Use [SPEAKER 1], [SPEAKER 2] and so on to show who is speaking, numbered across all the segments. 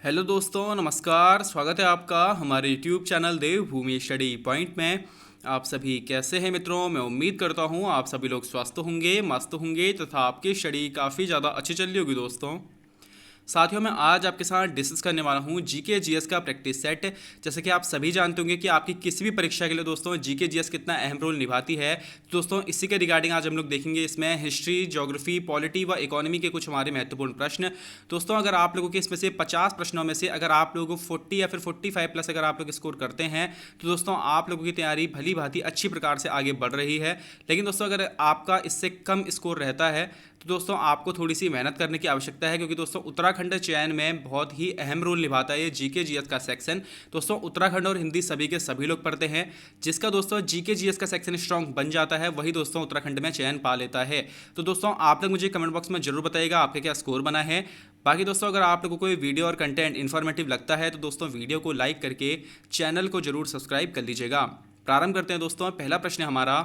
[SPEAKER 1] Hello दोस्तों, नमस्कार। स्वागत है आपका हमारे यूट्यूब चैनल देवभूमि स्टडी पॉइंट में। आप सभी कैसे हैं मित्रों? मैं उम्मीद करता हूं आप सभी लोग स्वस्थ होंगे, मस्त होंगे तथा आपकी स्टडी काफ़ी ज़्यादा अच्छी चल रही होगी दोस्तों। साथियों, मैं आज आपके साथ डिस्कस करने वाला हूं जीके जीएस का प्रैक्टिस सेट। जैसे कि आप सभी जानते होंगे कि आपकी किसी भी परीक्षा के लिए दोस्तों जीके जीएस कितना अहम रोल निभाती है। तो दोस्तों इसी के रिगार्डिंग आज हम लोग देखेंगे। इसमें हिस्ट्री, ज्योग्राफी, पॉलिटी व इकोनॉमी के कुछ हमारे महत्वपूर्ण प्रश्न। दोस्तों अगर आप लोगों के इसमें से 50 प्रश्नों में से अगर आप लोगों को 40 या फिर 45 प्लस अगर आप लोग स्कोर करते हैं तो दोस्तों आप लोगों की तैयारी भली भांति अच्छी प्रकार से आगे बढ़ रही है। लेकिन दोस्तों अगर आपका इससे कम स्कोर रहता है तो दोस्तों आपको थोड़ी सी मेहनत करने की आवश्यकता है, क्योंकि दोस्तों उत्तराखंड चयन में बहुत ही अहम रोल निभाता है ये जीके जीएस का सेक्शन। दोस्तों उत्तराखंड और हिंदी सभी के सभी लोग पढ़ते हैं। जिसका दोस्तों जीके जीएस का सेक्शन स्ट्रॉन्ग बन जाता है वही दोस्तों उत्तराखंड में चयन पा लेता है। तो दोस्तों आप लोग मुझे कमेंट बॉक्स में जरूर बताइएगा आपके क्या स्कोर बना है। बाकी दोस्तों अगर आप लोगों को कोई वीडियो और कंटेंट इन्फॉर्मेटिव लगता है तो दोस्तों वीडियो को लाइक करके चैनल को जरूर सब्सक्राइब कर लीजिएगा। प्रारंभ करते हैं दोस्तों। पहला प्रश्न हमारा,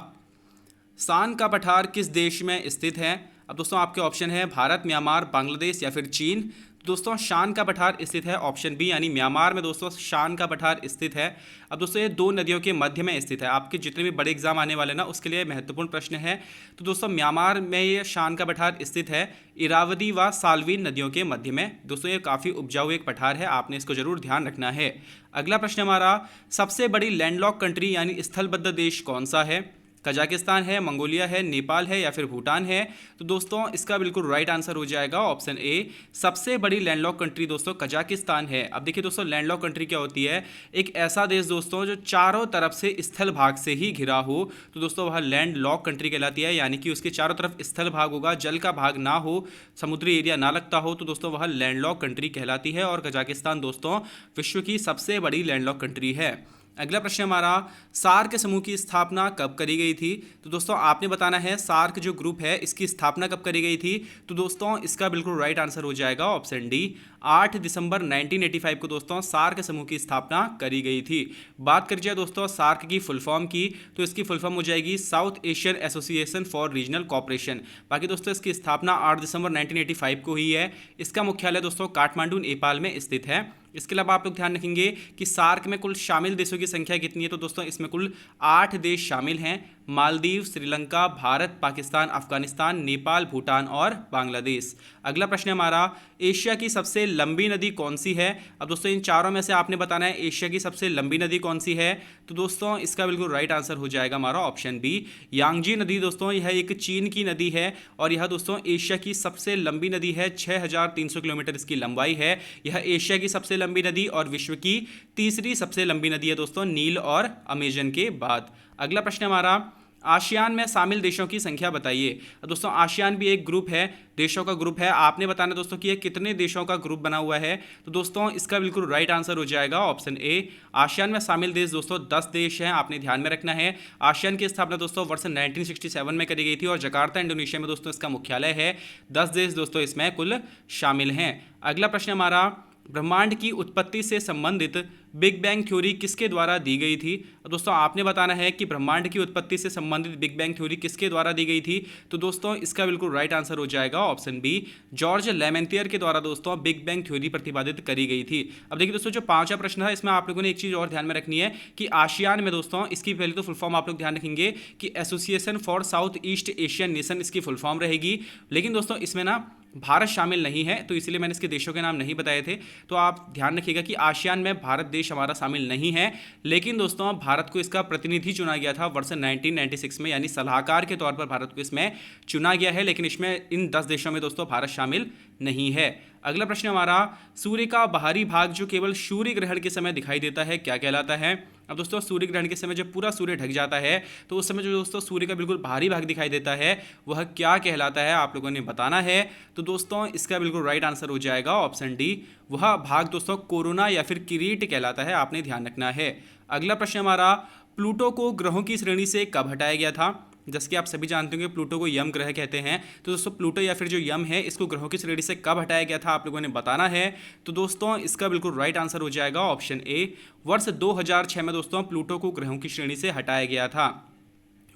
[SPEAKER 1] सान का पठार किस देश में स्थित है? अब दोस्तों आपके ऑप्शन है भारत, म्यांमार, बांग्लादेश या फिर चीन। तो दोस्तों शान का पठार स्थित है ऑप्शन बी, यानी म्यांमार में दोस्तों शान का पठार स्थित है। अब दोस्तों ये दो नदियों के मध्य में स्थित है। आपके जितने भी बड़े एग्जाम आने वाले ना उसके लिए महत्वपूर्ण प्रश्न है। तो दोस्तों म्यांमार में ये शान का पठार स्थित है इरावदी व साल्वीन नदियों के मध्य में। दोस्तों ये काफ़ी उपजाऊ एक पठार है, आपने इसको जरूर ध्यान रखना है। अगला प्रश्न हमारा, सबसे बड़ी लैंडलॉक कंट्री यानी स्थलबद्ध देश कौन सा है? कजाकिस्तान है, मंगोलिया है, नेपाल है या फिर भूटान है? तो दोस्तों इसका बिल्कुल राइट आंसर हो जाएगा ऑप्शन ए। सबसे बड़ी लैंडलॉक कंट्री दोस्तों कजाकिस्तान है। अब देखिए दोस्तों लैंडलॉक कंट्री क्या होती है? एक ऐसा देश दोस्तों जो चारों तरफ से स्थल भाग से ही घिरा हो, तो दोस्तों वह लैंड लॉक कंट्री कहलाती है। यानी कि उसके चारों तरफ स्थल भाग होगा, जल का भाग ना हो, समुद्री एरिया ना लगता हो, तो दोस्तों वह लैंड लॉक कंट्री कहलाती है। और कजाकिस्तान दोस्तों विश्व की सबसे बड़ी लैंड लॉक कंट्री है। अगला प्रश्न हमारा, सार्क समूह की स्थापना कब करी गई थी? तो दोस्तों आपने बताना है सार्क जो ग्रुप है इसकी स्थापना कब करी गई थी। तो दोस्तों इसका बिल्कुल राइट आंसर हो जाएगा ऑप्शन डी। 8 दिसंबर 1985 को दोस्तों सार्क समूह की स्थापना करी गई थी। बात कर जाए दोस्तों सार्क की फुल फॉर्म की, तो इसकी फुल फॉर्म हो जाएगी South Asian Association for Regional Cooperation. बाकी दोस्तों इसकी स्थापना 8 दिसंबर 1985 को हुई है। इसका मुख्यालय दोस्तों काठमांडू नेपाल में स्थित है। इसके अलावा आप लोग ध्यान रखेंगे कि सार्क में कुल शामिल देशों की संख्या कितनी है। तो दोस्तों इसमें कुल 8 देश शामिल हैं। मालदीव, श्रीलंका, भारत, पाकिस्तान, अफगानिस्तान, नेपाल, भूटान और बांग्लादेश। अगला प्रश्न हमारा, एशिया की सबसे लंबी नदी कौन सी है? अब दोस्तों इन चारों में से आपने बताना है एशिया की सबसे लंबी नदी कौन सी है। तो दोस्तों इसका बिल्कुल राइट आंसर हो जाएगा हमारा ऑप्शन बी, यांगजी नदी। दोस्तों यह एक चीन की नदी है और यह दोस्तों एशिया की सबसे लंबी नदी है। 6300 किलोमीटर इसकी लंबाई है। यह एशिया की सबसे लंबी नदी और विश्व की तीसरी सबसे लंबी नदी है दोस्तों, नील और अमेजन के बाद। अगला प्रश्न हमारा, आसियान में शामिल देशों की संख्या बताइए। दोस्तों आसियान भी एक ग्रुप है, देशों का ग्रुप है। आपने बताना दोस्तों कि ये कितने देशों का ग्रुप बना हुआ है। तो दोस्तों इसका बिल्कुल राइट आंसर हो जाएगा ऑप्शन ए। आसियान में शामिल देश दोस्तों 10 देश हैं, आपने ध्यान में रखना है। आसियान की स्थापना दोस्तों वर्ष 1967 में करी गई थी और जकार्ता इंडोनेशिया में दोस्तों इसका मुख्यालय है। 10 देश दोस्तों इसमें कुल शामिल हैं। अगला प्रश्न हमारा, ब्रह्मांड की उत्पत्ति से संबंधित बिग बैंग थ्योरी किसके द्वारा दी गई थी? दोस्तों आपने बताना है कि ब्रह्मांड की उत्पत्ति से संबंधित बिग बैंग थ्योरी किसके द्वारा दी गई थी। तो दोस्तों इसका बिल्कुल राइट आंसर हो जाएगा ऑप्शन बी, जॉर्ज लेमेंथियर के द्वारा दोस्तों बिग बैंग थ्योरी प्रतिपादित करी गई थी। अब देखिए दोस्तों जो पांचवा प्रश्न है इसमें आप लोगों ने एक चीज़ और ध्यान में रखनी है कि आसियान में दोस्तों इसकी पहले तो फुल फॉर्म आप लोग ध्यान रखेंगे कि association for south east Asian nation इसकी फुल फॉर्म रहेगी। लेकिन दोस्तों इसमें ना भारत शामिल नहीं है, तो इसलिए मैंने इसके देशों के नाम नहीं बताए थे। तो आप ध्यान रखिएगा कि आसियान में भारत देश हमारा शामिल नहीं है। लेकिन दोस्तों भारत को इसका प्रतिनिधि चुना गया था वर्ष 1996 में, यानी सलाहकार के तौर पर भारत को इसमें चुना गया है। लेकिन इसमें इन 10 देशों में दोस्तों भारत शामिल नहीं है। अगला प्रश्न हमारा, सूर्य का बाहरी भाग जो केवल सूर्य ग्रहण के समय दिखाई देता है क्या कहलाता है? अब दोस्तों सूर्य ग्रहण के समय जब पूरा सूर्य ढक जाता है तो उस समय जो दोस्तों सूर्य का बिल्कुल बाहरी भाग दिखाई देता है वह क्या कहलाता है, आप लोगों ने बताना है। तो दोस्तों इसका बिल्कुल राइट आंसर हो जाएगा ऑप्शन डी, वह भाग दोस्तों कोरोना या फिर किरीट कहलाता है, आपने ध्यान रखना है। अगला प्रश्न हमारा, प्लूटो को ग्रहों की श्रेणी से कब हटाया गया था? जैसे कि आप सभी जानते होंगे प्लूटो को यम ग्रह कहते हैं। तो दोस्तों प्लूटो या फिर जो यम है इसको ग्रहों की श्रेणी से कब हटाया गया था, आप लोगों ने बताना है। तो दोस्तों इसका बिल्कुल राइट आंसर हो जाएगा ऑप्शन ए, वर्ष 2006 में दोस्तों प्लूटो को ग्रहों की श्रेणी से हटाया गया था।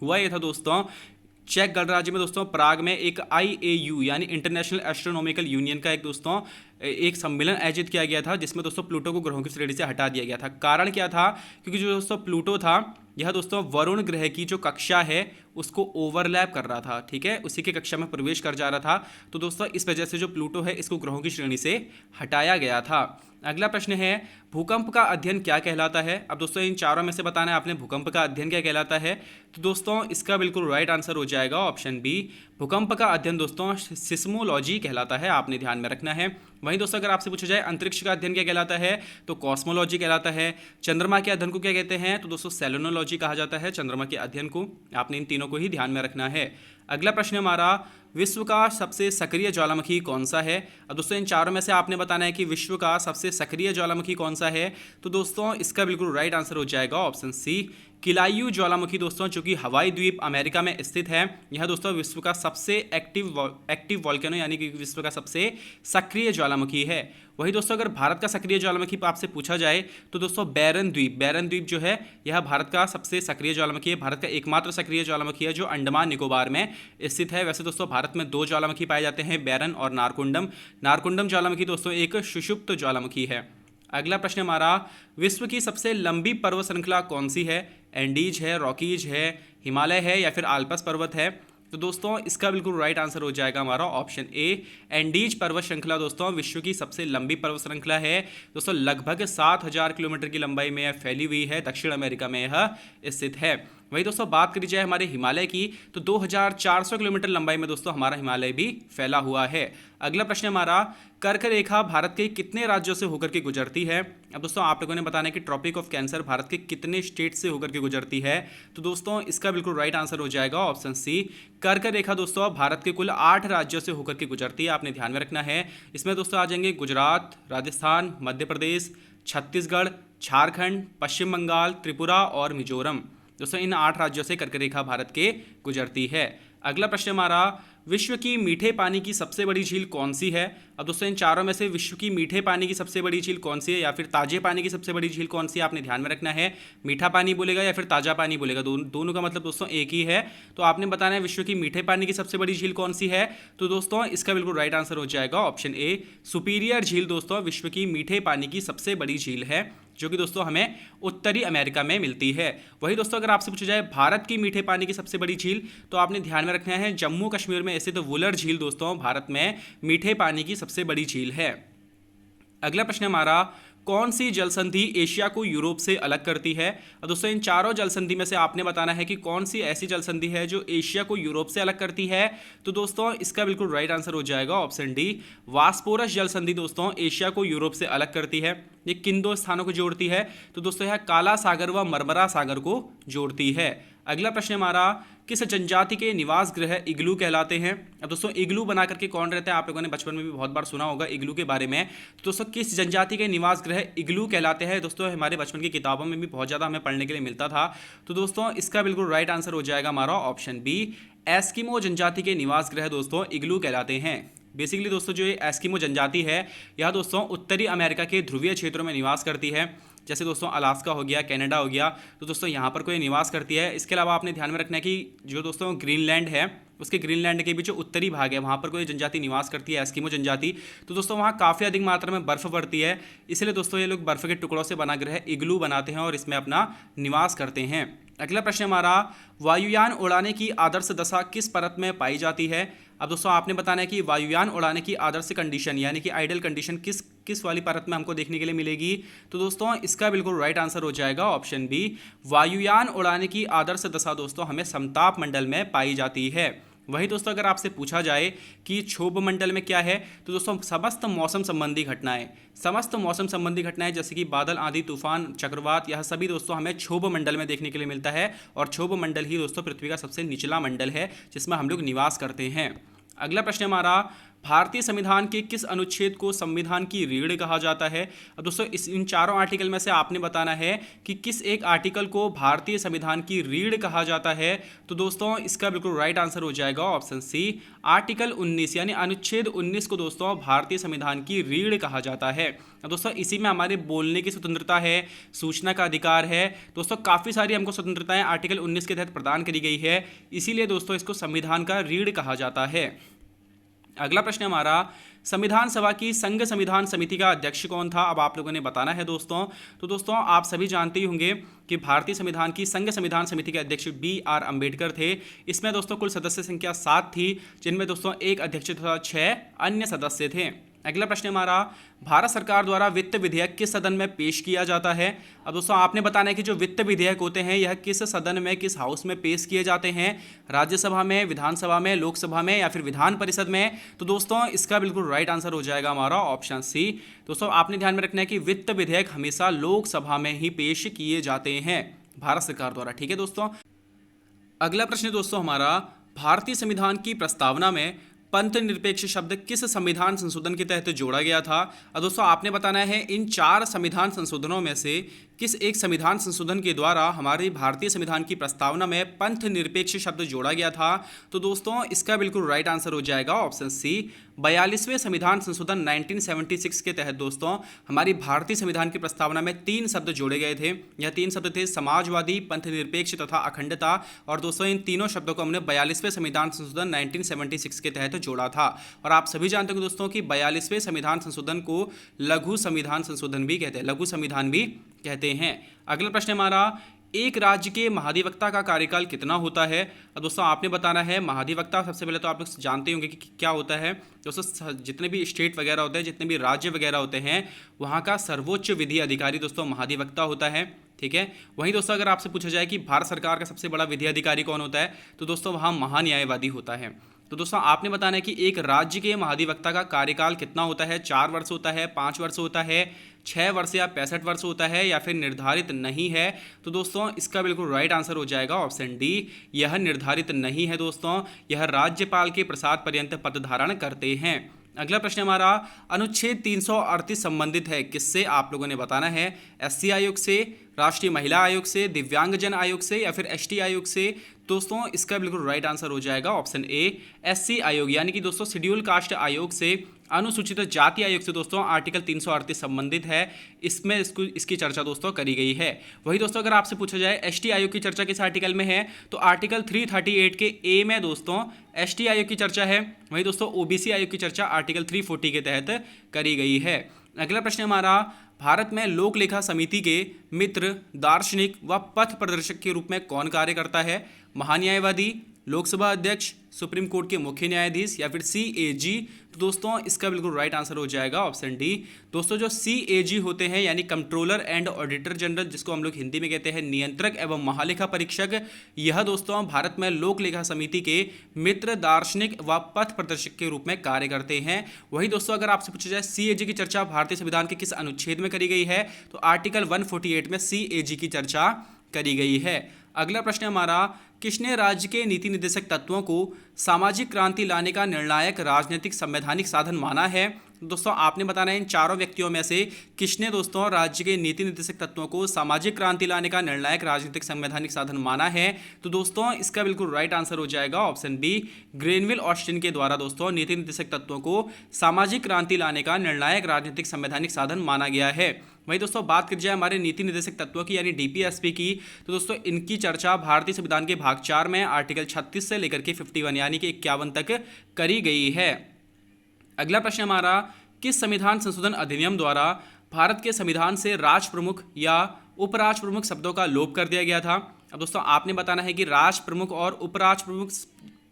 [SPEAKER 1] हुआ ये था दोस्तों चेक गणराज्य में दोस्तों प्राग में एक IAU यानी इंटरनेशनल एस्ट्रोनॉमिकल यूनियन का एक दोस्तों एक सम्मेलन आयोजित किया गया था, जिसमें दोस्तों प्लूटो को ग्रहों की श्रेणी से हटा दिया गया था। कारण क्या था? क्योंकि जो दोस्तों प्लूटो था यह दोस्तों वरुण ग्रह की जो कक्षा है उसको ओवरलैप कर रहा था, ठीक है, उसी की कक्षा में प्रवेश कर जा रहा था। तो दोस्तों इस वजह से जो प्लूटो है इसको ग्रहों की श्रेणी से हटाया गया था। अगला प्रश्न है भूकंप का अध्ययन क्या कहलाता है? अब दोस्तों इन चारों में से बताना है आपने भूकंप का अध्ययन क्या कहलाता है। तो दोस्तों इसका बिल्कुल राइट आंसर हो जाएगा ऑप्शन बी। भूकंप का अध्ययन दोस्तों सिस्मोलॉजी कहलाता है, आपने ध्यान में रखना है। वहीं दोस्तों अगर आपसे पूछा जाए अंतरिक्ष का अध्ययन क्या कहलाता है, तो कॉस्मोलॉजी कहलाता है। चंद्रमा के अध्ययन को क्या कहते हैं? तो दोस्तों सेलेनोलॉजी कहा जाता है चंद्रमा के अध्ययन को। आपने इन तीनों को ही ध्यान में रखना है। अगला प्रश्न हमारा विश्व का सबसे सक्रिय ज्वालामुखी कौन सा है? अब दोस्तों इन चारों में से आपने बताना है कि विश्व का सबसे सक्रिय ज्वालामुखी कौन सा है। तो दोस्तों इसका बिल्कुल राइट आंसर हो जाएगा ऑप्शन सी, किलायू ज्वालामुखी दोस्तों, जो कि हवाई द्वीप अमेरिका में स्थित है। यह दोस्तों विश्व का सबसे एक्टिव वॉल्केनो यानी कि विश्व का सबसे सक्रिय ज्वालामुखी है। वही दोस्तों अगर भारत का सक्रिय ज्वालामुखी आपसे पूछा जाए तो दोस्तों बैरन द्वीप जो है यह भारत का सबसे सक्रिय ज्वालामुखी है। भारत का एकमात्र सक्रिय ज्वालामुखी है जो अंडमान निकोबार में स्थित है। वैसे दोस्तों भारत में दो ज्वालामुखी पाए जाते हैं, बैरन और नारकुंडम ज्वालामुखी दोस्तों एक सुषुप्त ज्वालामुखी है। अगला प्रश्न हमारा विश्व की सबसे लंबी पर्वत श्रृंखला कौन सी है? एंडीज है, रॉकीज है, हिमालय है या फिर आल्पस पर्वत है? तो दोस्तों इसका बिल्कुल राइट आंसर हो जाएगा हमारा ऑप्शन ए, एंडीज पर्वत श्रृंखला दोस्तों विश्व की सबसे लंबी पर्वत श्रृंखला है। दोस्तों लगभग 7000 किलोमीटर की लंबाई में यह फैली हुई है, दक्षिण अमेरिका में यह स्थित है। वही दोस्तों बात करी जाए हमारे हिमालय की तो 2400 किलोमीटर लंबाई में दोस्तों हमारा हिमालय भी फैला हुआ है। अगला प्रश्न हमारा कर्क रेखा भारत के कितने राज्यों से होकर के गुजरती है? अब दोस्तों आप लोगों ने बताना है कि ट्रॉपिक ऑफ कैंसर भारत के कितने स्टेट से होकर के गुजरती है। तो दोस्तों इसका बिल्कुल राइट आंसर हो जाएगा ऑप्शन सी, कर्क रेखा दोस्तों भारत के कुल 8 राज्यों से होकर के गुजरती है, आपने ध्यान में रखना है। इसमें दोस्तों आ जाएंगे गुजरात, राजस्थान, मध्य प्रदेश, छत्तीसगढ़, झारखंड, पश्चिम बंगाल, त्रिपुरा और मिजोरम। दोस्तों इन 8 राज्यों से कर्क रेखा भारत के गुजरती है। अगला प्रश्न हमारा विश्व की मीठे पानी की सबसे बड़ी झील कौन सी है? अब दोस्तों इन चारों में से विश्व की मीठे पानी की सबसे बड़ी झील कौन सी है या फिर ताजे पानी की सबसे बड़ी झील कौन सी है, आपने ध्यान में रखना है। मीठा पानी बोलेगा या फिर ताजा पानी बोलेगा, दोनों का मतलब दोस्तों एक ही है। तो आपने बताना है विश्व की मीठे पानी की सबसे बड़ी झील कौन सी है। तो दोस्तों इसका बिल्कुल राइट आंसर हो जाएगा ऑप्शन ए, सुपीरियर झील दोस्तों विश्व की मीठे पानी की सबसे बड़ी झील है, जो कि दोस्तों हमें उत्तरी अमेरिका में मिलती है। वही दोस्तों अगर आपसे पूछा जाए भारत की मीठे पानी की सबसे बड़ी झील तो आपने ध्यान में रखना है जम्मू कश्मीर में स्थित वुलर झील दोस्तों भारत में मीठे पानी की सबसे बड़ी झील है। अगला प्रश्न हमारा कौन सी जल संधि एशिया को यूरोप से अलग करती है? और दोस्तों इन चारों जल संधि में से आपने बताना है कि कौन सी ऐसी जल संधि है जो एशिया को यूरोप से अलग करती है। तो दोस्तों इसका बिल्कुल राइट आंसर हो जाएगा ऑप्शन डी, वास्पोरस जल संधि दोस्तों एशिया को यूरोप से अलग करती है। ये किन दो स्थानों को जोड़ती है? तो दोस्तों यह काला सागर व मरमरा सागर को जोड़ती है। अगला प्रश्न हमारा किस जनजाति के निवास गृह इग्लू कहलाते हैं? अब दोस्तों इग्लू बना करके कौन रहता है? आप लोगों ने बचपन में भी बहुत बार सुना होगा इग्लू के बारे में। तो दोस्तों किस जनजाति के निवास गृह इग्लू कहलाते हैं? दोस्तों हमारे बचपन की किताबों में भी बहुत ज़्यादा हमें पढ़ने के लिए मिलता था। तो दोस्तों इसका बिल्कुल राइट आंसर हो जाएगा हमारा ऑप्शन बी, एस्किमो जनजाति के निवास गृह दोस्तों इग्लू कहलाते हैं। बेसिकली दोस्तों जो ये एस्किमो जनजाति है यह दोस्तों उत्तरी अमेरिका के ध्रुवीय क्षेत्रों में निवास करती है, जैसे दोस्तों अलास्का हो गया, कनाडा हो गया। तो दोस्तों यहाँ पर कोई निवास करती है। इसके अलावा आपने ध्यान में रखना है कि जो दोस्तों ग्रीनलैंड है उसके ग्रीनलैंड के भी जो उत्तरी भाग है वहाँ पर कोई जनजाति निवास करती है, एस्किमो जनजाति। तो दोस्तों वहाँ काफ़ी अधिक मात्रा में बर्फ़ पड़ती है, इसलिए दोस्तों ये लोग बर्फ़ के टुकड़ों से बना गृह इग्लू बनाते हैं और इसमें अपना निवास करते हैं। अगला प्रश्न हमारा वायुयान उड़ाने की आदर्श दशा किस परत में पाई जाती है? अब दोस्तों आपने बताना है कि वायुयान उड़ाने की आदर्श कंडीशन यानी कि आइडियल कंडीशन किस वाली परत में हमको देखने के लिए मिलेगी। तो दोस्तों इसका बिल्कुल राइट आंसर हो जाएगा ऑप्शन बी, वायुयान उड़ाने की आदर्श दशा दोस्तों हमें समताप मंडल में पाई जाती है। वही दोस्तों अगर आपसे पूछा जाए कि क्षोभ मंडल में क्या है, तो दोस्तों समस्त मौसम संबंधी घटनाएं जैसे कि बादल, आंधी, तूफान, चक्रवात, यह सभी दोस्तों हमें क्षोभ मंडल में देखने के लिए मिलता है। और क्षोभ मंडल ही दोस्तों पृथ्वी का सबसे निचला मंडल है जिसमें हम लोग निवास करते हैं। अगला प्रश्न हमारा भारतीय संविधान के किस अनुच्छेद को संविधान की रीढ़ कहा जाता है। अब दोस्तों इन चारों आर्टिकल में से आपने बताना है कि किस एक आर्टिकल को भारतीय संविधान की रीढ़ कहा जाता है। तो दोस्तों इसका बिल्कुल राइट आंसर हो जाएगा ऑप्शन सी, आर्टिकल 19 यानी अनुच्छेद 19 को दोस्तों भारतीय संविधान की रीढ़ कहा जाता है। अब दोस्तों इसी में हमारे बोलने की स्वतंत्रता है, सूचना का अधिकार है, दोस्तों काफ़ी सारी हमको स्वतंत्रताएं आर्टिकल 19 के तहत प्रदान करी गई है, इसीलिए दोस्तों इसको संविधान का रीढ़ कहा जाता है। अगला प्रश्न हमारा, संविधान सभा की संघ संविधान समिति का अध्यक्ष कौन था। अब आप लोगों ने बताना है दोस्तों। तो दोस्तों आप सभी जानते ही होंगे कि भारतीय संविधान की संघ संविधान समिति के अध्यक्ष BR अम्बेडकर थे। इसमें दोस्तों कुल सदस्य संख्या 7 थी, जिनमें दोस्तों एक अध्यक्ष तथा 6 अन्य सदस्य थे। अगला प्रश्न हमारा, भारत सरकार द्वारा वित्त विधेयक किस सदन में पेश किया जाता है। अब दोस्तों आपने बताना है कि जो वित्त विधेयक होते हैं यह किस सदन में, किस हाउस में पेश किए जाते हैं, राज्यसभा में, विधानसभा में, लोकसभा में या फिर विधान परिषद में। तो दोस्तों इसका बिल्कुल राइट आंसर हो जाएगा हमारा ऑप्शन सी। दोस्तों आपने ध्यान में रखना है कि वित्त विधेयक हमेशा लोकसभा में ही पेश किए जाते हैं भारत सरकार द्वारा। ठीक है दोस्तों। अगला प्रश्न दोस्तों हमारा, भारतीय संविधान की प्रस्तावना में पंथ निरपेक्ष शब्द किस संविधान संशोधन के तहत जोड़ा गया था। और दोस्तों आपने बताना है इन 4 संविधान संशोधनों में से किस एक संविधान संशोधन के द्वारा हमारे भारतीय संविधान की प्रस्तावना में पंथ निरपेक्ष शब्द जोड़ा गया था। तो दोस्तों इसका बिल्कुल राइट आंसर हो जाएगा ऑप्शन सी, 42वें संविधान संशोधन 1976 के तहत दोस्तों हमारी भारतीय संविधान की प्रस्तावना में 3 शब्द जोड़े गए थे। यह 3 शब्द थे समाजवादी, पंथ निरपेक्ष तथा अखंडता। और दोस्तों इन तीनों शब्दों को हमने 42वें संविधान संशोधन 1976 के तहत जोड़ा था। और आप सभी जानते हैं दोस्तों कि 42वें संविधान संशोधन को लघु संविधान संशोधन भी कहते हैं, लघु संविधान भी कहते हैं। अगला प्रश्न हमारा, एक राज्य के महाधिवक्ता का कार्यकाल कितना होता है। अब दोस्तों आपने बताना है महाधिवक्ता, सबसे पहले तो आप लोग जानते होंगे कि क्या होता है। दोस्तों जितने भी स्टेट वगैरह होते हैं, जितने भी राज्य वगैरह होते हैं, वहाँ का सर्वोच्च विधि अधिकारी दोस्तों महाधिवक्ता होता है। ठीक है। वहीं दोस्तों अगर आपसे पूछा जाए कि भारत सरकार का सबसे बड़ा विधि अधिकारी कौन होता है, तो दोस्तों वहाँ महान्यायवादी होता है। तो दोस्तों आपने बताना है कि एक राज्य के महाधिवक्ता का कार्यकाल कितना होता है, 4 वर्ष होता है, 5 वर्ष होता है, 6 वर्ष या 65 वर्ष होता है, या फिर निर्धारित नहीं है। तो दोस्तों इसका बिल्कुल राइट आंसर हो जाएगा ऑप्शन डी, यह निर्धारित नहीं है दोस्तों, यह राज्यपाल के प्रसाद पर्यंत पद धारण करते हैं। अगला प्रश्न हमारा, अनुच्छेद 338 संबंधित है किससे, आप लोगों ने बताना है। SC आयोग से, राष्ट्रीय महिला आयोग से, दिव्यांगजन आयोग से या फिर ST आयोग से। दोस्तों इसका बिल्कुल राइट आंसर हो जाएगा ऑप्शन ए, SC आयोग यानी कि दोस्तों शेड्यूल कास्ट आयोग से, अनुसूचित जाति आयोग से दोस्तों आर्टिकल 338 संबंधित है। इसमें इसकी चर्चा दोस्तों करी गई है। वही दोस्तों अगर आपसे पूछा जाए ST आयोग की चर्चा किस आर्टिकल में है, तो आर्टिकल 338 के ए में दोस्तों ST आयोग की चर्चा है। वही दोस्तों OBC आयोग की चर्चा आर्टिकल 340 के तहत करी गई है। अगला प्रश्न हमारा, भारत में लोक लेखा समिति के मित्र, दार्शनिक व पथ प्रदर्शक के रूप में कौन कार्य करता है। महान्यायवादी, लोकसभा अध्यक्ष, सुप्रीम कोर्ट के मुख्य न्यायाधीश या फिर CAG। तो दोस्तों इसका बिल्कुल राइट आंसर हो जाएगा ऑप्शन डी। दोस्तों जो CAG होते हैं यानी कंट्रोलर एंड ऑडिटर जनरल, जिसको हम लोग हिंदी में कहते हैं नियंत्रक एवं महालेखा परीक्षक, यह दोस्तों भारत में लोक लेखा समिति के मित्र, दार्शनिक व पथ प्रदर्शक के रूप में कार्य करते हैं। वही दोस्तों अगर आपसे पूछा जाए CAG की चर्चा भारतीय संविधान के किस अनुच्छेद में करी गई है, तो आर्टिकल 148 में CAG की चर्चा करी गई है। अगला प्रश्न हमारा, किसने राज्य के नीति निर्देशक तत्वों को सामाजिक क्रांति लाने का निर्णायक राजनीतिक संवैधानिक साधन माना है। दोस्तों आपने बताना है इन चारों व्यक्तियों में से किसने दोस्तों राज्य के नीति निर्देशक तत्वों को सामाजिक क्रांति लाने का निर्णायक राजनीतिक संवैधानिक साधन माना है। तो दोस्तों इसका बिल्कुल राइट आंसर हो जाएगा ऑप्शन बी, ग्रेनविल ऑस्टिन के द्वारा दोस्तों नीति निर्देशक तत्वों को सामाजिक क्रांति लाने का निर्णायक राजनीतिक संवैधानिक साधन माना गया है। वही दोस्तों बात करी जाए हमारे नीति निर्देशक तत्वों की यानी DPSP की, तो दोस्तों इनकी चर्चा भारतीय संविधान के भाग 4 में आर्टिकल 36 से लेकर के 51 यानी कि 51 तक करी गई है। अगला प्रश्न हमारा, किस संविधान संशोधन अधिनियम द्वारा भारत के संविधान से राष्ट्र प्रमुख या उपराष्ट्र प्रमुख शब्दों का लोप कर दिया गया था। अब दोस्तों आपने बताना है कि राष्ट्र प्रमुख और उपराष्ट्र प्रमुख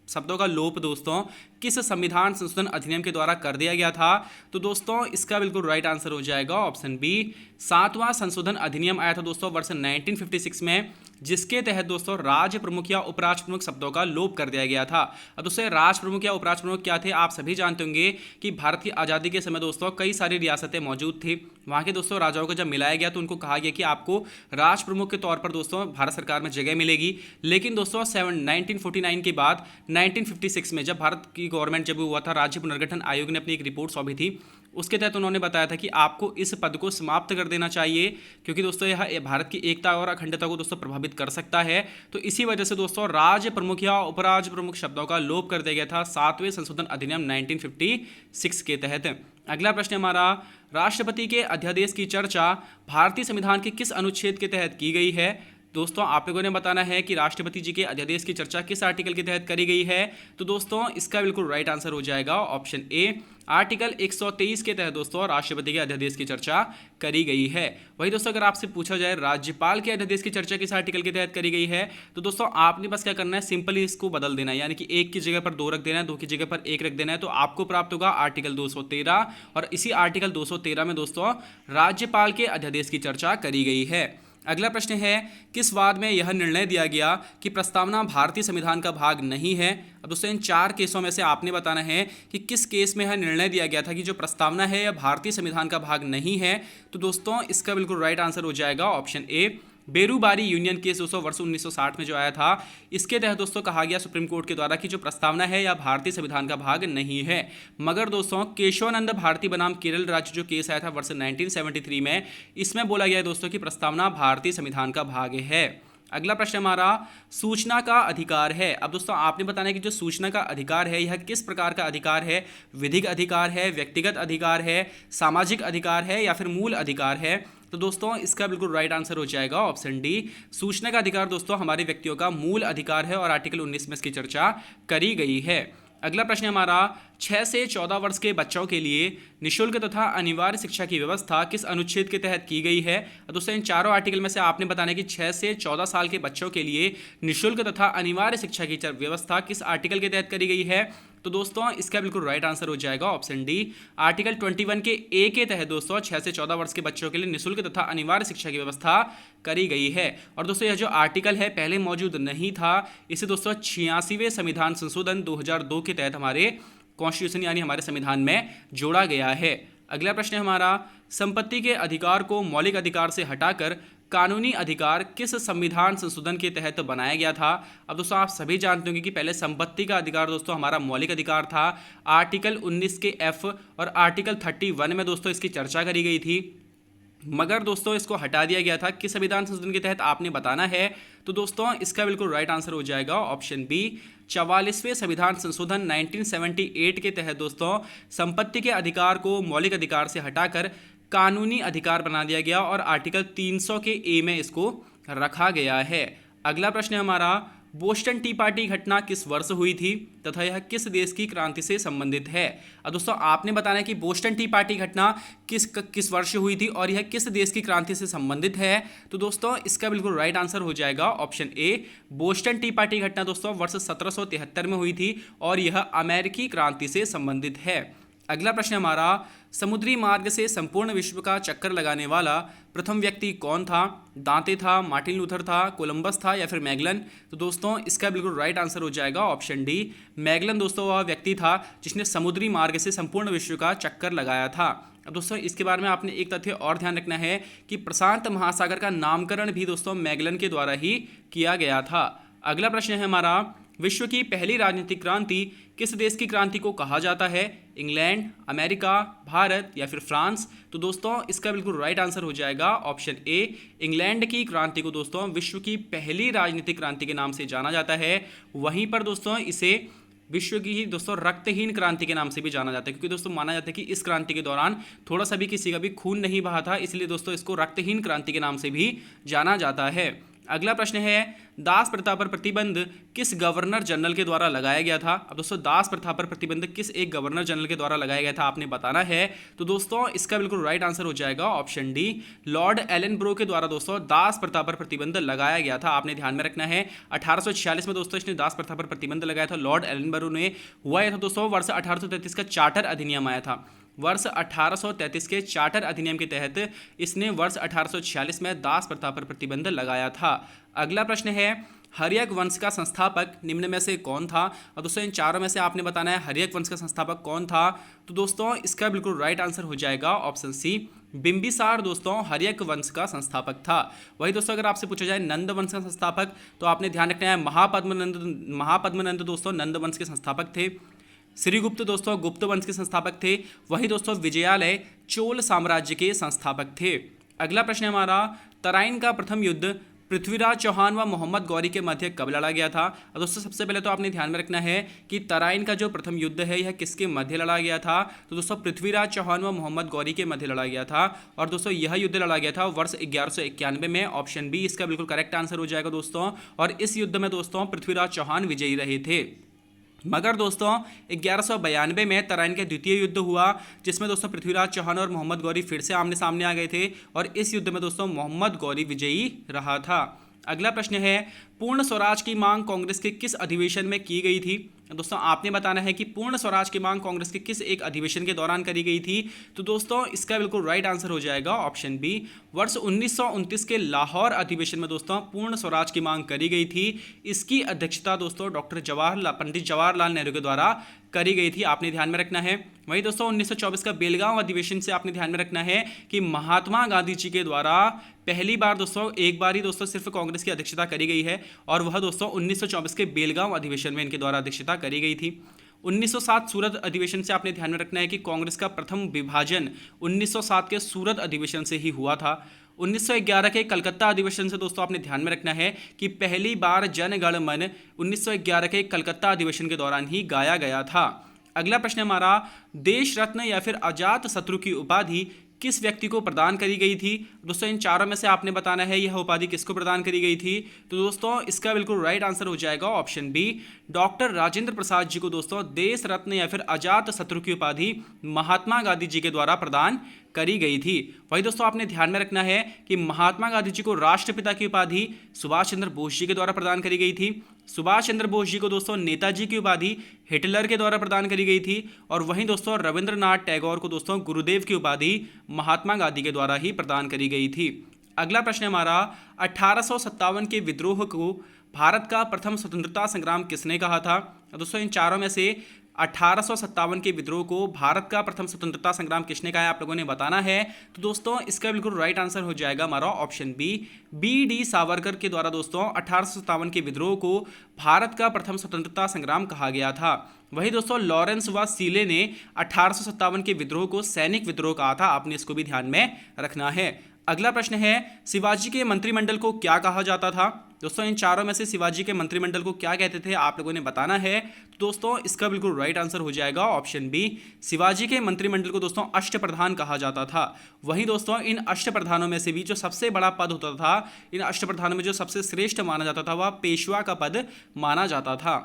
[SPEAKER 1] शब्दों का लोप दोस्तों किस संविधान संशोधन अधिनियम के द्वारा कर दिया गया था। तो दोस्तों इसका बिल्कुल राइट आंसर हो जाएगा ऑप्शन बी, 7वां संशोधन अधिनियम आया था दोस्तों वर्ष 1956 में, जिसके तहत दोस्तों राज्य प्रमुख या उपराष्ट्र प्रमुख शब्दों का लोप कर दिया गया था। अब दोस्तों राष्ट्र प्रमुख या उपराष्ट्र प्रमुख क्या थे, आप सभी जानते होंगे कि भारत की आज़ादी के समय दोस्तों कई सारी रियासतें मौजूद थी। वहाँ के दोस्तों राजाओं को जब मिलाया गया तो उनको कहा गया कि आपको राष्ट्र प्रमुख के तौर पर दोस्तों भारत सरकार में जगह मिलेगी। लेकिन दोस्तों 1949 के बाद 1956 में जब भारत की की गवर्नमेंट जब हुआ था, राज्य पुनर्गठन आयोग ने अपनी एक रिपोर्ट सौंपी थी, उसके तहत उन्होंने बताया था कि आपको इस पद को समाप्त कर देना चाहिए, क्योंकि दोस्तों यह भारत की एकता और अखंडता को दोस्तों प्रभावित कर सकता है। तो इसी वजह से दोस्तों राज्य प्रमुख या उपराज्य प्रमुख शब्दों का लोप कर दिया गया था 7वें संशोधन अधिनियम 1956 के तहत। अगला प्रश्न हमारा, राष्ट्रपति के अध्यादेश की चर्चा भारतीय संविधान के किस अनुच्छेद के तहत की गई है? दोस्तों आप लोगों ने बताना है कि राष्ट्रपति जी के अध्यादेश की चर्चा किस आर्टिकल के तहत करी गई है। तो दोस्तों इसका बिल्कुल राइट आंसर हो जाएगा ऑप्शन ए, आर्टिकल 123 के तहत दोस्तों राष्ट्रपति के अध्यादेश की चर्चा करी गई है। वही दोस्तों अगर आपसे पूछा जाए राज्यपाल के अध्यादेश की चर्चा किस आर्टिकल के तहत करी गई है, तो दोस्तों आपने बस क्या करना है, सिंपली इसको बदल देना है, यानी कि 1 की जगह पर 2 रख देना है, 2 की जगह पर 1 रख देना है, तो आपको प्राप्त होगा आर्टिकल 213। और इसी आर्टिकल 213 में दोस्तों राज्यपाल के अध्यादेश की चर्चा करी गई है। अगला प्रश्न है, किस वाद में यह निर्णय दिया गया कि प्रस्तावना भारतीय संविधान का भाग नहीं है? अब दोस्तों इन 4 केसों में से आपने बताना है कि किस केस में यह निर्णय दिया गया था कि जो प्रस्तावना है यह भारतीय संविधान का भाग नहीं है। तो दोस्तों इसका बिल्कुल राइट आंसर हो जाएगा option A, Berubari union case दोस्तों वर्ष 1960 में जो आया था, इसके तहत दोस्तों कहा गया सुप्रीम कोर्ट के द्वारा कि जो प्रस्तावना है यह भारतीय संविधान का भाग नहीं है। मगर दोस्तों केशवानंद भारती बनाम केरल राज्य जो केस आया था वर्ष 1973 में, इसमें बोला गया है दोस्तों कि प्रस्तावना भारतीय संविधान का भाग है। अगला प्रश्न हमारा, सूचना का अधिकार है। अब दोस्तों आपने बताना है कि जो सूचना का अधिकार है यह किस प्रकार का अधिकार है, विधिक अधिकार है, व्यक्तिगत अधिकार है, सामाजिक अधिकार है या फिर मूल अधिकार है। तो दोस्तों इसका बिल्कुल राइट आंसर हो जाएगा ऑप्शन डी, सूचना का अधिकार दोस्तों हमारे व्यक्तियों का मूल अधिकार है और आर्टिकल 19 में इसकी चर्चा करी गई है। अगला प्रश्न हमारा, 6 से 14 वर्ष के बच्चों के लिए निःशुल्क तथा अनिवार्य शिक्षा की व्यवस्था किस अनुच्छेद के तहत की गई है? दोस्तों इन चारों आर्टिकल में से आपने बताना है कि 6 से 14 साल के बच्चों के लिए निःशुल्क तथा अनिवार्य शिक्षा की व्यवस्था किस आर्टिकल के तहत करी गई है। तो दोस्तों इसका बिल्कुल राइट आंसर हो जाएगा ऑप्शन डी, आर्टिकल 21 के ए के तहत दोस्तों 6 से 14 वर्ष के बच्चों के लिए निःशुल्क तथा अनिवार्य शिक्षा की व्यवस्था करी गई है। और दोस्तों यह जो आर्टिकल है पहले मौजूद नहीं था, इसे दोस्तों 86वें संविधान संशोधन 2002 के तहत हमारे कॉन्स्टिट्यूशन यानी हमारे संविधान में जोड़ा गया है। अगला प्रश्न है हमारा, संपत्ति के अधिकार को मौलिक अधिकार से हटाकर कानूनी अधिकार किस संविधान संशोधन के तहत बनाया गया था? अब दोस्तों आप सभी जानते होंगे कि पहले संपत्ति का अधिकार दोस्तों हमारा मौलिक अधिकार था, आर्टिकल 19 के एफ और आर्टिकल 31 में दोस्तों इसकी चर्चा करी गई थी, मगर दोस्तों इसको हटा दिया गया था। किस संविधान संशोधन के तहत आपने बताना है। तो दोस्तों इसका बिल्कुल राइट आंसर हो जाएगा ऑप्शन बी, 44वें संविधान संशोधन 1978 के तहत दोस्तों संपत्ति के अधिकार को मौलिक अधिकार से हटाकर कानूनी अधिकार बना दिया गया और आर्टिकल 300 के ए में इसको रखा गया है। अगला प्रश्न है हमारा, बोस्टन टी पार्टी घटना किस वर्ष हुई थी तथा यह किस देश की क्रांति से संबंधित है? अब दोस्तों आपने बताना है कि बोस्टन टी पार्टी घटना किस वर्ष हुई थी और यह किस देश की क्रांति से संबंधित है। तो दोस्तों इसका बिल्कुल राइट आंसर हो जाएगा option A, Boston T party घटना दोस्तों वर्ष 1773 में हुई थी और यह अमेरिकी क्रांति से संबंधित है। अगला प्रश्न हमारा, समुद्री मार्ग से संपूर्ण विश्व का चक्कर लगाने वाला प्रथम व्यक्ति कौन था? दांते था, मार्टिन लूथर था, कोलंबस था या फिर मैगलन? तो दोस्तों इसका बिल्कुल राइट आंसर हो जाएगा ऑप्शन डी, मैगलन दोस्तों वह व्यक्ति था जिसने समुद्री मार्ग से संपूर्ण विश्व का चक्कर लगाया था। अब दोस्तों इसके बारे में आपने एक तथ्य और ध्यान रखना है कि प्रशांत महासागर का नामकरण भी दोस्तों मैगलन के द्वारा ही किया गया था। अगला प्रश्न है हमारा, विश्व की पहली राजनीतिक क्रांति किस देश की क्रांति को कहा जाता है? इंग्लैंड, अमेरिका, भारत या फिर फ्रांस? तो दोस्तों इसका बिल्कुल राइट आंसर हो जाएगा ऑप्शन ए, इंग्लैंड की क्रांति को दोस्तों विश्व की पहली राजनीतिक क्रांति के नाम से जाना जाता है। वहीं पर दोस्तों इसे विश्व की ही दोस्तों रक्तहीन क्रांति के नाम से भी जाना जाता है, क्योंकि दोस्तों माना जाता है कि इस क्रांति के दौरान थोड़ा सा भी किसी का भी खून नहीं बहा था, इसलिए दोस्तों इसको रक्तहीन क्रांति के नाम से भी जाना जाता है। अगला प्रश्न है, दास प्रथा पर प्रतिबंध किस गवर्नर जनरल के द्वारा लगाया गया था? अब दोस्तों दास प्रथा पर प्रतिबंध किस एक गवर्नर जनरल के द्वारा लगाया गया था आपने बताना है। तो दोस्तों इसका बिल्कुल राइट आंसर हो जाएगा option D, Lord Ellenborough द्वारा दोस्तों दास प्रथा पर प्रतिबंध लगाया गया था। आपने ध्यान में रखना है 1846 में दोस्तों इसने दास प्रथा पर प्रतिबंध लगाया था लॉर्ड एलन ब्रो ने। हुआ यह था दोस्तों वर्ष 1833 का चार्टर अधिनियम आया था। वर्ष 1833 के चार्टर अधिनियम के तहत इसने वर्ष 1846 में दास प्रथा पर प्रतिबंध लगाया था। अगला प्रश्न है, हर्यक वंश का संस्थापक निम्न में से कौन था? और दोस्तों इन चारों में से आपने बताना है हर्यक वंश का संस्थापक कौन था। तो दोस्तों इसका बिल्कुल राइट आंसर हो जाएगा ऑप्शन सी, बिंबिसार दोस्तों हर्यक वंश का संस्थापक था। वही दोस्तों अगर आपसे पूछा जाए नंद वंश का संस्थापक, तो आपने ध्यान रखना है महापद्मनंद दोस्तों नंद वंश के संस्थापक थे। श्रीगुप्त दोस्तों गुप्त वंश के संस्थापक थे। वही दोस्तों विजयालय चोल साम्राज्य के संस्थापक थे। अगला प्रश्न है हमारा, तराइन का प्रथम युद्ध पृथ्वीराज चौहान व मोहम्मद गौरी के मध्य कब लड़ा गया था? और दोस्तों सबसे पहले तो आपने ध्यान में रखना है कि तराइन का जो प्रथम युद्ध है यह किसके मध्य लड़ा गया था? तो दोस्तों पृथ्वीराज चौहान व मोहम्मद गौरी के मध्य लड़ा गया था। और दोस्तों यह युद्ध लड़ा गया था वर्ष 1191 में। ऑप्शन बी इसका बिल्कुल करेक्ट आंसर हो जाएगा दोस्तों। और इस युद्ध में दोस्तों पृथ्वीराज चौहान विजयी रहे थे। मगर दोस्तों 1192 में तराइन का द्वितीय युद्ध हुआ, जिसमें दोस्तों पृथ्वीराज चौहान और मोहम्मद गौरी फिर से आमने सामने आ गए थे और इस युद्ध में दोस्तों मोहम्मद गौरी विजयी रहा था। अगला प्रश्न है, पूर्ण स्वराज की मांग कांग्रेस के किस अधिवेशन में की गई थी? दोस्तों आपने बताना है कि पूर्ण स्वराज की मांग कांग्रेस के किस एक अधिवेशन के दौरान करी गई थी। तो दोस्तों इसका बिल्कुल राइट आंसर हो जाएगा ऑप्शन बी। वर्ष 1929 के लाहौर अधिवेशन में दोस्तों पूर्ण स्वराज की मांग करी गई थी। इसकी अध्यक्षता दोस्तों पंडित जवाहरलाल नेहरू के द्वारा करी गई थी, आपने ध्यान में रखना है। वही दोस्तों 1924 का बेलगांव अधिवेशन से आपने ध्यान में रखना है कि महात्मा गांधी जी के द्वारा पहली बार दोस्तों एक बार ही दोस्तों सिर्फ कांग्रेस की अध्यक्षता करी गई है और वह दोस्तों 1924 के बेलगांव अधिवेशन में इनके द्वारा अध्यक्षता करी गई थी। 1907 सूरत अधिवेशन से आपने ध्यान में रखना है कि कांग्रेस का प्रथम विभाजन 1907 के सूरत अधिवेशन से ही हुआ था। 1911 के कलकत्ता अधिवेशन से दोस्तों आपने ध्यान में रखना है कि पहली बार जन गण मन 1911 के कलकत्ता अधिवेशन के दौरान ही गाया गया था। अगला प्रश्न हमारा, देश रत्न या फिर अजात शत्रु की उपाधि किस व्यक्ति को प्रदान करी गई थी? दोस्तों इन चारों में से आपने बताना है यह उपाधि किसको प्रदान करी गई थी। तो दोस्तों इसका बिल्कुल राइट आंसर हो जाएगा option B. Doctor Rajendra Prasad ji को दोस्तों देश रत्न या फिर अजात शत्रु की उपाधि महात्मा गांधी जी के द्वारा प्रदान करी गई थी। वही दोस्तों आपने ध्यान में रखना है कि महात्मा गांधी जी को राष्ट्रपिता की उपाधि सुभाष चंद्र बोस जी के द्वारा प्रदान करी गई थी। सुभाष चंद्र बोस जी को दोस्तों नेताजी की उपाधि हिटलर के द्वारा प्रदान करी गई थी। और वहीं दोस्तों रविंद्रनाथ टैगोर को दोस्तों गुरुदेव की उपाधि महात्मा गांधी के द्वारा ही प्रदान करी गई थी। अगला प्रश्न हमारा, 1857 के विद्रोह को भारत का प्रथम स्वतंत्रता संग्राम किसने कहा था? दोस्तों इन चारों में से 1857 के विद्रोह को भारत का प्रथम स्वतंत्रता संग्राम किसने कहा है, आप लोगों ने बताना है। तो दोस्तों इसका बिल्कुल राइट आंसर हो जाएगा हमारा ऑप्शन बी डी सावरकर के द्वारा दोस्तों 1857 के विद्रोह को भारत का प्रथम स्वतंत्रता संग्राम कहा गया था। वही दोस्तों लॉरेंस व सीले ने 1857 के विद्रोह को सैनिक विद्रोह कहा था, आपने इसको भी ध्यान में रखना है। अगला प्रश्न है, शिवाजी के मंत्रिमंडल को क्या कहा जाता था? दोस्तों इन चारों में से शिवाजी के मंत्रिमंडल को क्या कहते थे, आप लोगों ने बताना है। तो दोस्तों इसका बिल्कुल राइट आंसर हो जाएगा ऑप्शन बी। शिवाजी के मंत्रिमंडल को दोस्तों अष्टप्रधान कहा जाता था। वहीं दोस्तों इन अष्टप्रधानों में से भी जो सबसे बड़ा पद होता था, इन अष्टप्रधानों में जो सबसे श्रेष्ठ माना जाता था वह पेशवा का पद माना जाता था।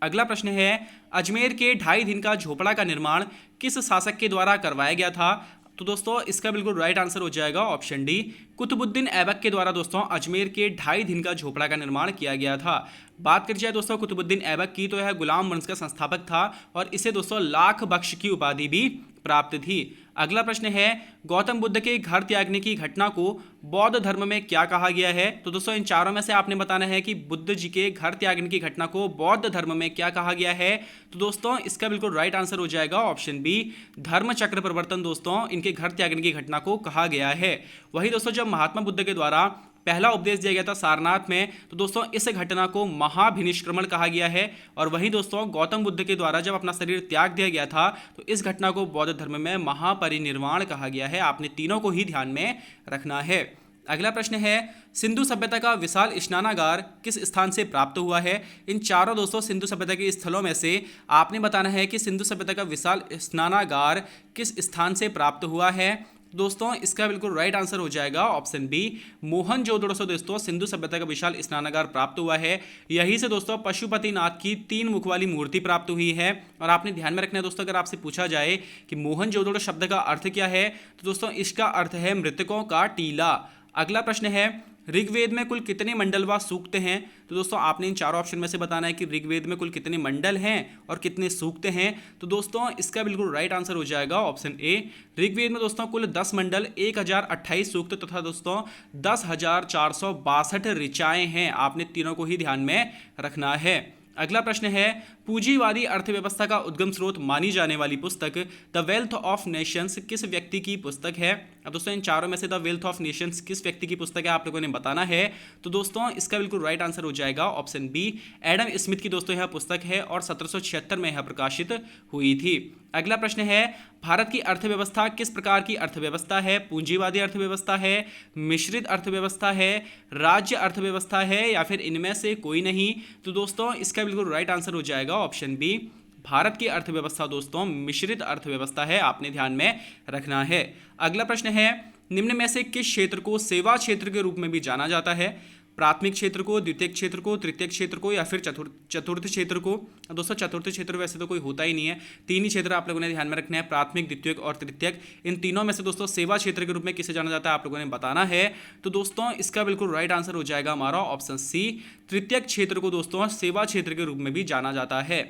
[SPEAKER 1] अगला प्रश्न है, अजमेर के 2.5 दिन का झोपड़ा का निर्माण किस शासक के द्वारा करवाया गया था? तो दोस्तों इसका बिल्कुल राइट आंसर हो जाएगा ऑप्शन डी। कुतुबुद्दीन ऐबक के द्वारा दोस्तों अजमेर के 2.5 दिन का झोपड़ा का निर्माण किया गया था। बात करी जाए दोस्तों कुतुबुद्दीन ऐबक की, तो यह गुलाम वंश का संस्थापक था और इसे दोस्तों लाख बख्श की उपाधि भी प्राप्त थी। अगला प्रश्न है, गौतम बुद्ध के घर त्यागने की घटना को बौद्ध धर्म में क्या कहा गया है? तो दोस्तों इन चारों में से आपने बताना है कि बुद्ध जी के घर त्यागने की घटना को बौद्ध धर्म में क्या कहा गया है। तो दोस्तों इसका बिल्कुल राइट आंसर हो जाएगा ऑप्शन बी, धर्म चक्र परिवर्तन दोस्तों इनके घर त्यागने की घटना को कहा गया है। वही दोस्तों जब महात्मा बुद्ध के द्वारा पहला उपदेश दिया गया था सारनाथ में, तो दोस्तों इस घटना को महाभिनिष्क्रमण कहा गया है। और वहीं दोस्तों गौतम बुद्ध के द्वारा जब अपना शरीर त्याग दिया गया था, तो इस घटना को बौद्ध धर्म में महापरिनिर्वाण कहा गया है। आपने तीनों को ही ध्यान में रखना है। अगला प्रश्न है, सिंधु सभ्यता का विशाल स्नानागार किस स्थान से प्राप्त हुआ है? इन चारों दोस्तों सिंधु सभ्यता के स्थलों में से आपने बताना है कि सिंधु सभ्यता का विशाल स्नानागार किस स्थान से प्राप्त हुआ है। दोस्तों इसका बिल्कुल राइट आंसर हो जाएगा ऑप्शन बी, मोहनजोदड़ो से दोस्तों सिंधु सभ्यता का विशाल स्नानागार प्राप्त हुआ है। यहीं से दोस्तों पशुपतिनाथ की 3 मुख वाली मूर्ति प्राप्त हुई है। और आपने ध्यान में रखना है दोस्तों, अगर आपसे पूछा जाए कि मोहनजोदड़ो शब्द का अर्थ क्या है, तो दोस्तों इसका अर्थ है मृतकों का टीला। अगला प्रश्न है, ऋग्वेद में कुल कितने मंडल व सूक्त हैं? तो दोस्तों आपने इन चारों ऑप्शन में से बताना है कि ऋग्वेद में कुल कितने मंडल हैं और कितने सूक्त हैं। तो दोस्तों इसका बिल्कुल राइट आंसर हो जाएगा ऑप्शन ए। ऋग्वेद में दोस्तों कुल 10 मंडल, 1028 सूक्त तथा दोस्तों 10,462 ऋचाएं हैं। आपने तीनों को ही ध्यान में रखना है। अगला प्रश्न है, पूंजीवादी अर्थव्यवस्था का उद्गम स्रोत मानी जाने वाली पुस्तक द वेल्थ ऑफ नेशंस किस व्यक्ति की पुस्तक है। अब दोस्तों इन चारों में से द वेल्थ ऑफ नेशंस किस व्यक्ति की पुस्तक है आप लोगों ने बताना है। तो दोस्तों इसका बिल्कुल राइट आंसर हो जाएगा ऑप्शन बी, एडम स्मिथ की दोस्तों यह पुस्तक है और 1776 में यह प्रकाशित हुई थी। अगला प्रश्न है, भारत की अर्थव्यवस्था किस प्रकार की अर्थव्यवस्था है। पूंजीवादी अर्थव्यवस्था है, मिश्रित अर्थव्यवस्था है, राज्य अर्थव्यवस्था है या फिर इनमें से कोई नहीं। तो दोस्तों इसका बिल्कुल राइट आंसर हो जाएगा ऑप्शन बी, भारत की अर्थव्यवस्था दोस्तों मिश्रित अर्थव्यवस्था है, आपने ध्यान में रखना है। अगला प्रश्न है, निम्न में से किस क्षेत्र को सेवा क्षेत्र के रूप में भी जाना जाता है। प्राथमिक क्षेत्र को, द्वितीयक क्षेत्र को, तृतीयक क्षेत्र को या फिर चतुर्थ क्षेत्र को। दोस्तों चतुर्थ क्षेत्र वैसे तो कोई होता ही नहीं है, तीन ही क्षेत्र आप लोगों ने ध्यान में रखना है, प्राथमिक, द्वितीयक और तृतीयक। इन तीनों में से दोस्तों सेवा क्षेत्र के रूप में किसे जाना जाता है आप लोगों ने बताना है। तो दोस्तों इसका बिल्कुल राइट आंसर हो जाएगा हमारा ऑप्शन सी, तृतीयक क्षेत्र को दोस्तों सेवा क्षेत्र के रूप में भी जाना जाता है।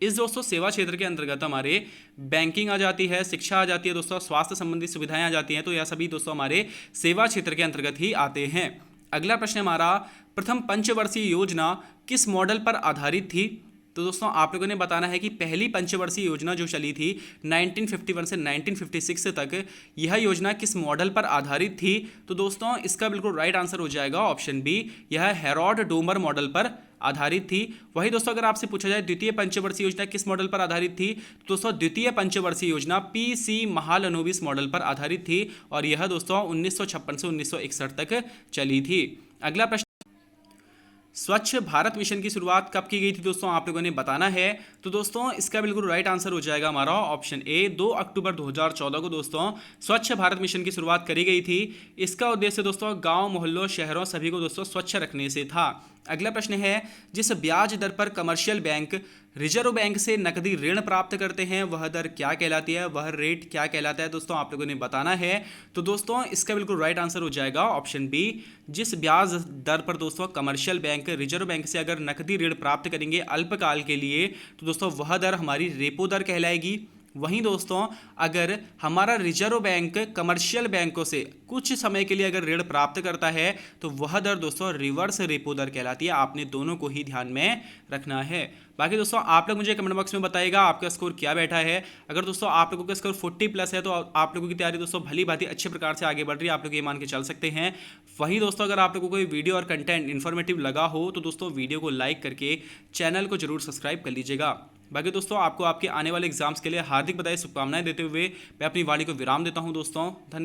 [SPEAKER 1] इस दोस्तों सेवा क्षेत्र के अंतर्गत हमारे बैंकिंग आ जाती है, शिक्षा आ जाती है दोस्तों, स्वास्थ्य संबंधी सुविधाएं आ जाती हैं। तो यह सभी दोस्तों हमारे सेवा क्षेत्र के अंतर्गत ही आते हैं। अगला प्रश्न हमारा, प्रथम पंचवर्षीय योजना किस मॉडल पर आधारित थी। तो दोस्तों आप लोगों ने बताना है कि पहली पंचवर्षीय योजना जो चली थी 1951 से 1956 तक, यह योजना किस मॉडल पर आधारित थी। तो दोस्तों इसका बिल्कुल राइट आंसर हो जाएगा ऑप्शन बी, यह हेरोड डोमर मॉडल पर आधारित थी। वही दोस्तों अगर आपसे पूछा जाए द्वितीय पंचवर्षीय योजना किस मॉडल पर आधारित थी, तो दोस्तों द्वितीय पंचवर्षीय योजना पीसी महालनोबिस मॉडल पर आधारित थी और यह दोस्तों 1956 से 1961 तक चली थी। अगला प्रश्न, स्वच्छ भारत मिशन की शुरुआत कब की गई थी दोस्तों आप लोगों ने बताना है। तो दोस्तों इसका बिल्कुल राइट आंसर हो जाएगा हमारा ऑप्शन ए, 2 अक्टूबर 2014 को दोस्तों स्वच्छ भारत मिशन की शुरुआत करी गई थी। इसका उद्देश्य दोस्तों गांव, मोहल्लों, शहरों सभी को दोस्तों स्वच्छ रखने से था। अगला प्रश्न है, जिस ब्याज दर पर कमर्शियल बैंक रिजर्व बैंक से नकदी ऋण प्राप्त करते हैं वह दर क्या कहलाती है, वह रेट क्या कहलाता है दोस्तों आप लोगों ने बताना है। तो दोस्तों इसका बिल्कुल राइट आंसर हो जाएगा ऑप्शन बी, जिस ब्याज दर पर दोस्तों कमर्शियल बैंक रिजर्व बैंक से अगर नकदी ऋण प्राप्त करेंगे अल्पकाल के लिए तो दोस्तों वह दर हमारी रेपो दर कहलाएगी। वहीं दोस्तों अगर हमारा रिजर्व बैंक कमर्शियल बैंकों से कुछ समय के लिए अगर ऋण प्राप्त करता है तो वह दर दोस्तों रिवर्स रेपो दर कहलाती है। आपने दोनों को ही ध्यान में रखना है। बाकी दोस्तों आप लोग मुझे कमेंट बॉक्स में बताइएगा आपका स्कोर क्या बैठा है। अगर दोस्तों आप लोगों का स्कोर 40+ है तो आप लोगों की तैयारी दोस्तों भली भांति अच्छे प्रकार से आगे बढ़ रही है, आप लोग ये मान के चल सकते हैं। वहीं दोस्तों अगर आप लोगों को कोई वीडियो और कंटेंट इन्फॉर्मेटिव लगा हो तो दोस्तों वीडियो को लाइक करके चैनल को जरूर सब्सक्राइब कर लीजिएगा। बाकी दोस्तों आपको आपके आने वाले एग्जाम्स के लिए हार्दिक बधाई, शुभकामनाएं देते हुए मैं अपनी वाणी को विराम देता हूं दोस्तों। धन्यवाद।